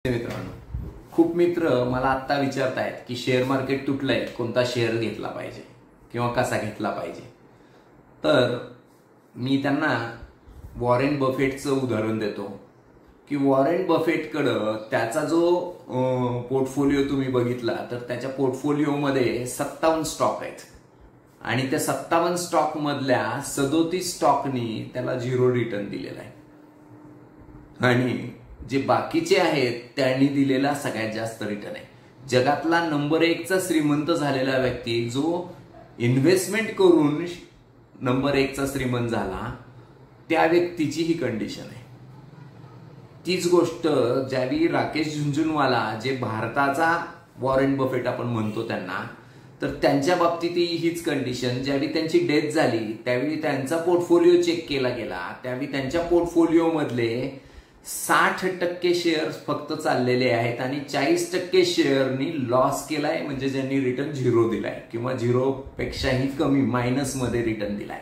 मित्रांनो, खूप मित्र मला आता विचारतायत की शेअर मार्केट तुटलंय, कोणता शेअर घेतला पाहिजे किंवा कसा घेतला पाहिजे. तर मी त्यांना वॉरेन बफेटचं उदाहरण देतो की वॉरेन बफेटकडं त्याचा जो पोर्टफोलिओ तुम्ही बघितला तर त्याच्या पोर्टफोलिओमध्ये 57 स्टॉक आहेत आणि त्या 57 स्टॉक मधल्या 37 स्टॉकनी त्याला 0 रिटर्न दिलेला आहे आणि जे बाकीचे आहेत त्यांनी दिलेला सगळ्यात जास्त रिटर्न आहे. जगातला नंबर 1 चा श्रीमंत झालेला व्यक्ती जो इन्व्हेस्टमेंट करून नंबर 1 चा श्रीमंत झाला त्या व्यक्तीची ही कंडिशन आहे. तीच गोष्ट ज्यावेळी राकेश झुंझुनवाला जे भारताचा वॉरेन बफेट आपण म्हणतो त्यांना, तर त्यांच्या बाबतीतही हीच कंडिशन. ज्यावेळी त्यांची डेथ झाली त्यावेळी त्यांचा पोर्टफोलिओ चेक केला गेला, त्यावेळी त्यांच्या पोर्टफोलिओ मधले 60% शेअर्स फक्त चाललेले आहेत आणि 40% शेअरनी लॉस केलाय, म्हणजे ज्यांनी रिटर्न 0 दिलाय किंवा 0 पेक्षाही कमी मायनस मध्ये रिटर्न दिलाय.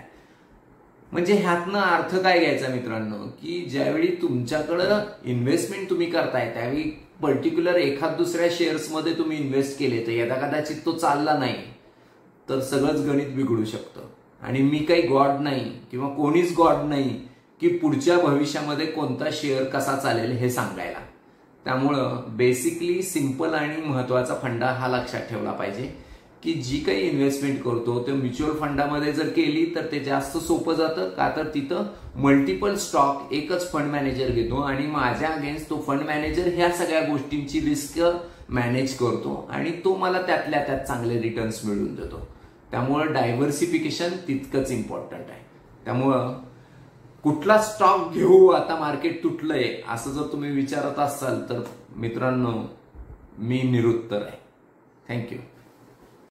म्हणजे ह्यातनं अर्थ काय घ्यायचा मित्रांनो, की ज्यावेळी तुमच्याकडं इन्व्हेस्टमेंट तुम्ही करताय त्यावेळी पर्टिक्युलर एखाद दुसऱ्या शेअर्स मध्ये तुम्ही इन्व्हेस्ट केले तर यदा कदाचित तो चालला नाही तर सगळंच गणित बिघडू शकतं. आणि मी काही गॉड नाही किंवा कोणीच गॉड नाही की पुढच्या भविष्यामध्ये कोणता शेअर कसा चालेल हे सांगायला. त्यामुळं बेसिकली सिंपल आणि महत्वाचा फंडा हा लक्षात ठेवला पाहिजे की जी काही इन्व्हेस्टमेंट करतो ते म्युच्युअल फंडामध्ये जर केली तर ते जास्त सोपं जातं, का तर तिथं मल्टिपल स्टॉक एकच फंड मॅनेजर घेतो आणि माझ्या अगेन्स्ट तो फंड मॅनेजर ह्या सगळ्या गोष्टींची रिस्क मॅनेज करतो आणि तो मला त्यातल्या त्यात चांगले रिटर्न्स मिळवून देतो. त्यामुळं डायव्हर्सिफिकेशन तितकंच इम्पॉर्टंट आहे. त्यामुळं कुठला स्टॉक घेऊ आता मार्केट तुटलंय असं जर तुम्ही विचारत असाल तर मित्रांनो मी निरुत्तर आहे. थँक्यू.